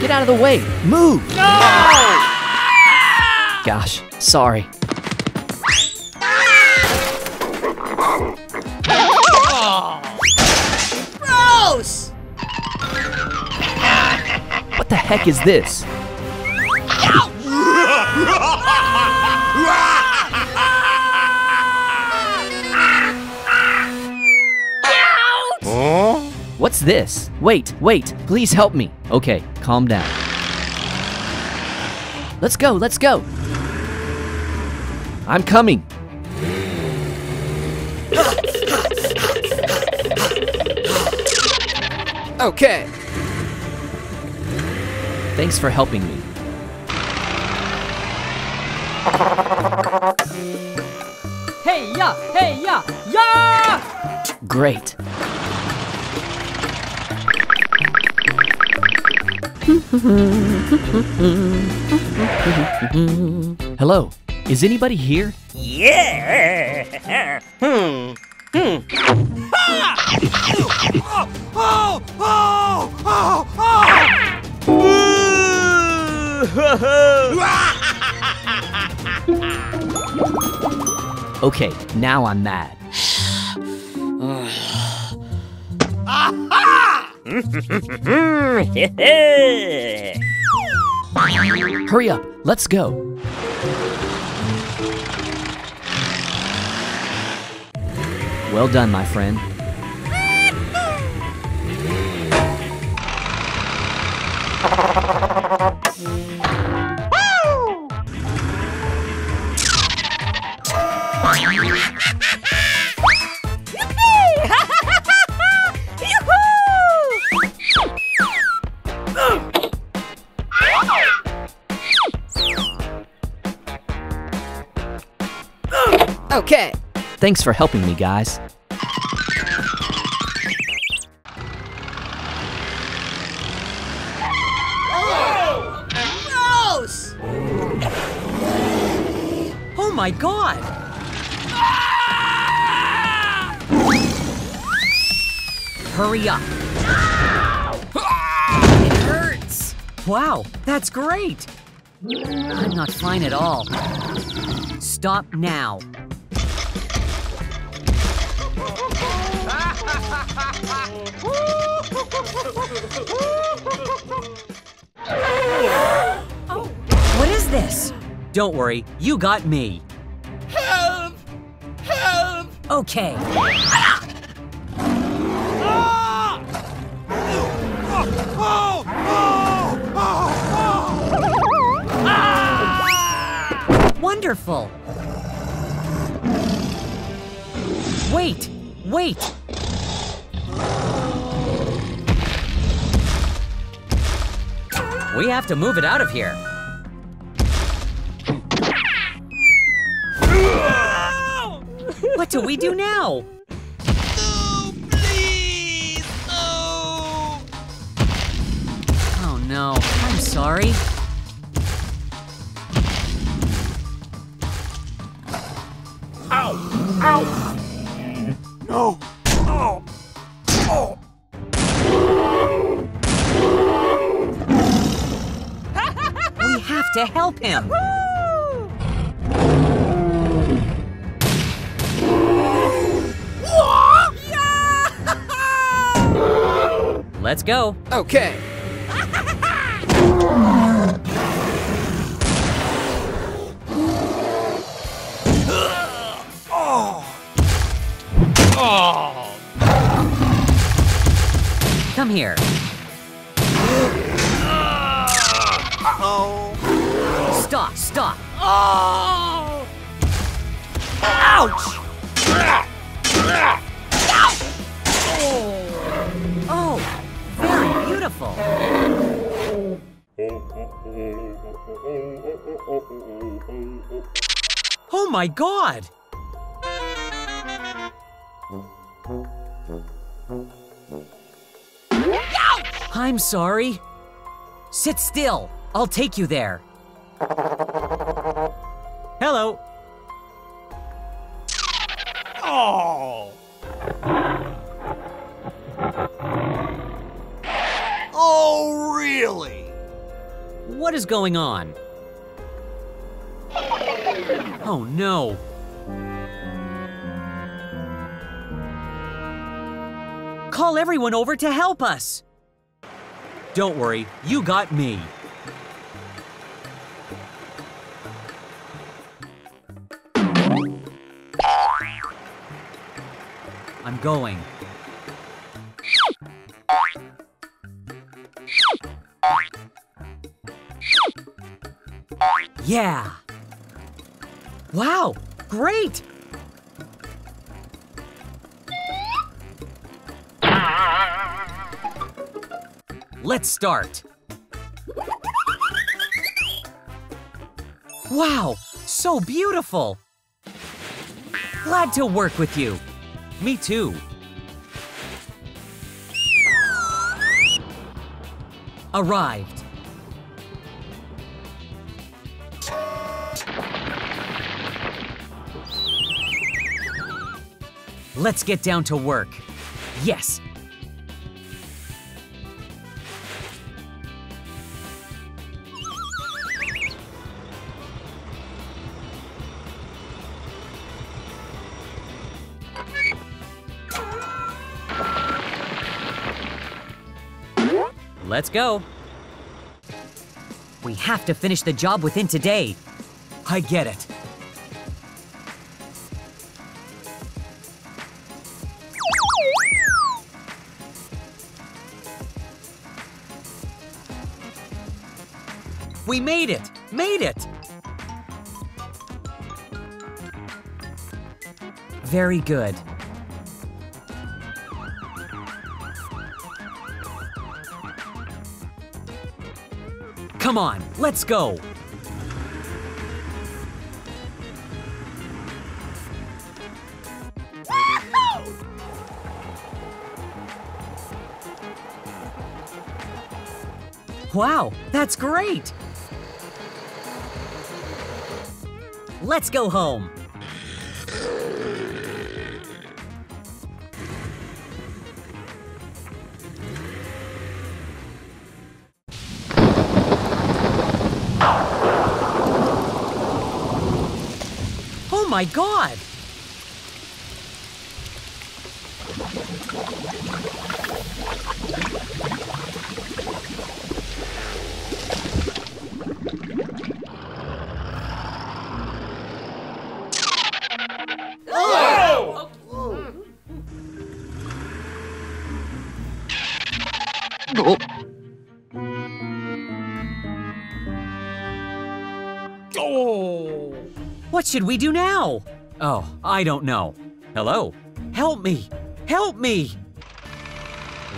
Get out of the way! Move! No! Gosh, sorry. Gross! What the heck is this? What's this? Wait, please help me. Okay, calm down. Let's go. I'm coming. Okay. Thanks for helping me. Hey ya! Great. Hello, is anybody here? Yeah. Okay, now I'm mad. Hurry up, let's go. Well done, my friend. Okay. Thanks for helping me, guys. Gross! Oh my God! Hurry up! It hurts! Wow, that's great! I'm not fine at all. Stop now. Oh, what is this? Don't worry, you got me. Help! Help! Okay. Wonderful. Wait. We have to move it out of here. What do we do now? No, please! Oh! Oh no, I'm sorry. Ow! No! Oh! Oh! We have to help him. Let's go. Okay. Come here. Oh! Stop. Oh! Ouch! Oh, very beautiful. Oh my God! I'm sorry. Sit still. I'll take you there. Hello. Oh! Really? What is going on? Oh no! Call everyone over to help us! Don't worry, you got me. I'm going. Yeah! Wow, great! Let's start. Wow, so beautiful! Glad to work with you. Me too. Arrived. Let's get down to work. Yes. Let's go. We have to finish the job within today. I get it. We made it! Made it! Very good. Come on, let's go! Wow, that's great! Let's go home. Oh my God! Oh! What should we do now? Oh, I don't know. Hello? Help me! Help me!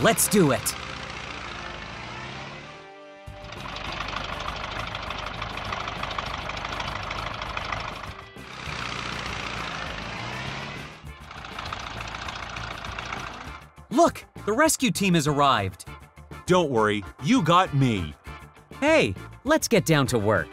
Let's do it! Look! The rescue team has arrived. Don't worry, you got me. Hey, let's get down to work.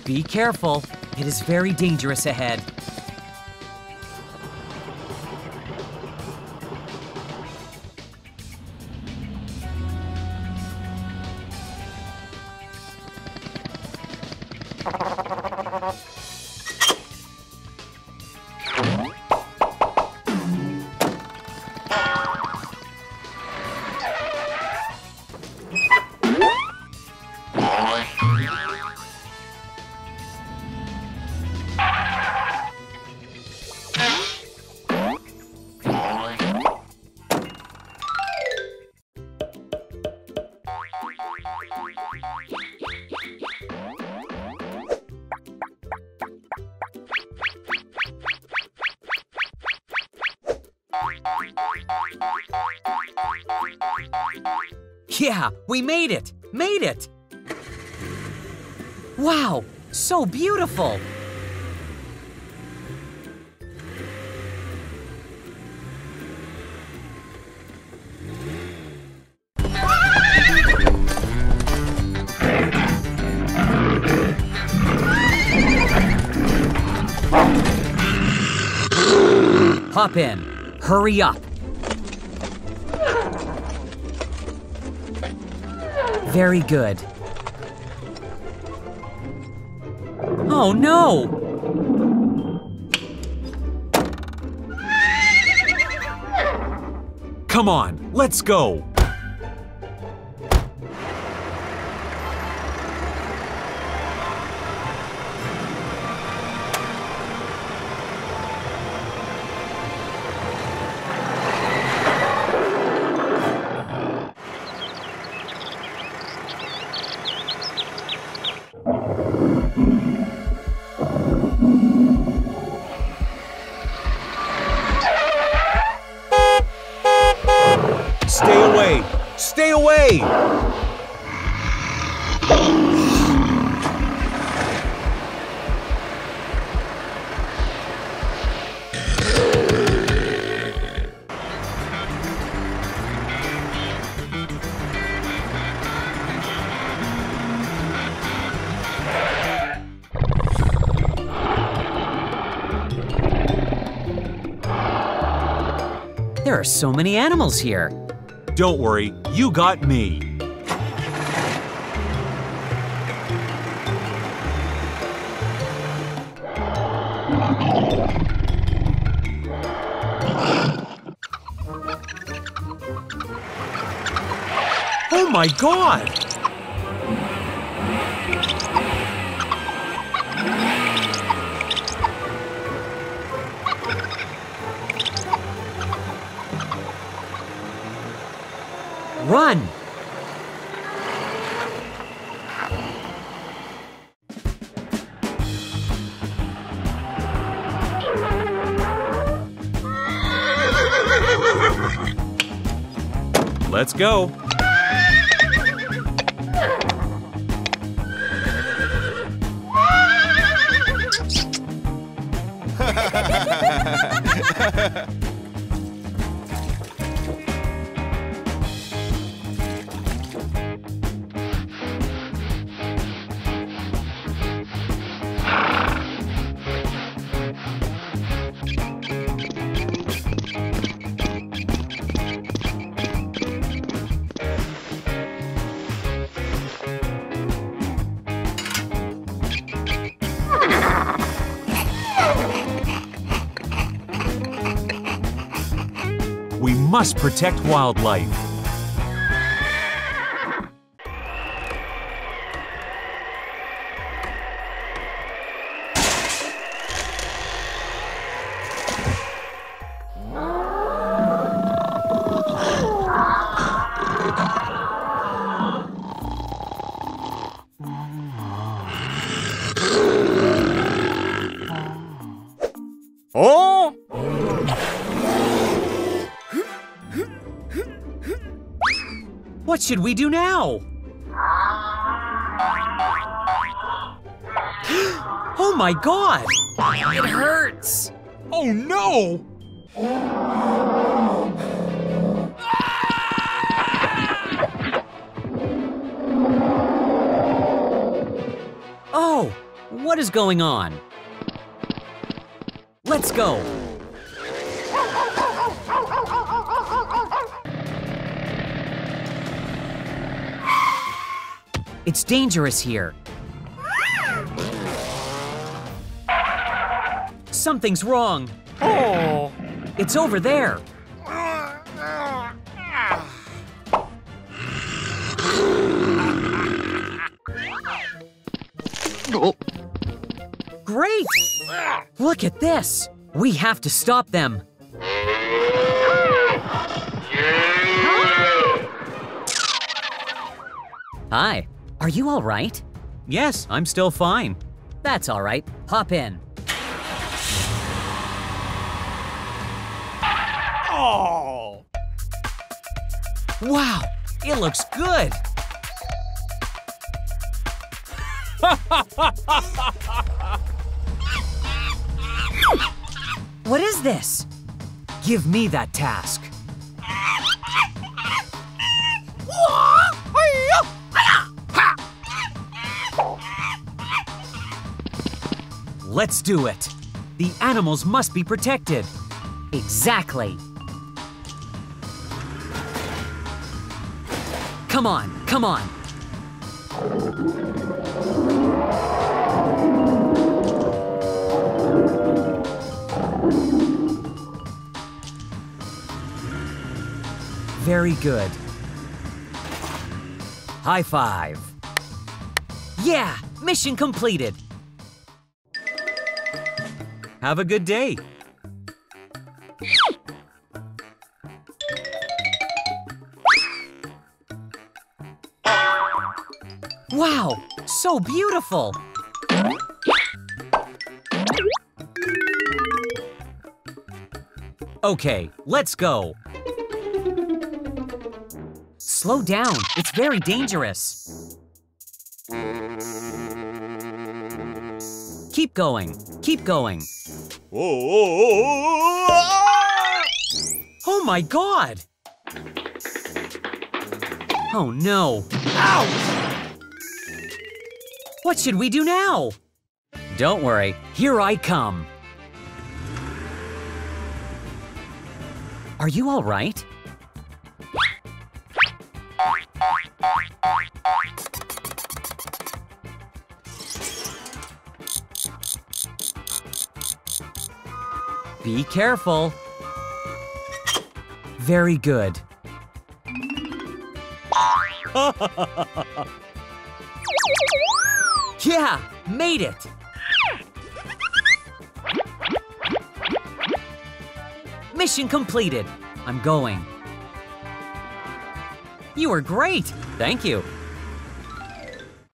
Be careful. It is very dangerous ahead. Yeah, we made it! Made it! Wow, so beautiful! hop in. Hurry up. Very good. Oh no! Come on, let's go. Stay away! Stay away! There are so many animals here. Don't worry, you got me. Oh my God! Run! Let's go. We must protect wildlife. Oh! What should we do now? Oh my God! It hurts! Oh no! Oh, what is going on? Let's go! It's dangerous here. Something's wrong. Oh! It's over there. Great! Look at this. We have to stop them. Hi. Are you all right? Yes, I'm still fine. That's all right. Hop in. Oh! Wow, it looks good. What is this? Give me that task. Let's do it. The animals must be protected. Exactly. Come on, come on. Very good. High five. Yeah, mission completed. Have a good day. Wow, so beautiful. Okay, let's go. Slow down, it's very dangerous. Keep going, keep going. Oh my God! Oh no. Ouch! What should we do now? Don't worry, here I come. Are you all right? Be careful. Very good. Yeah, made it. Mission completed. I'm going. You were great. Thank you.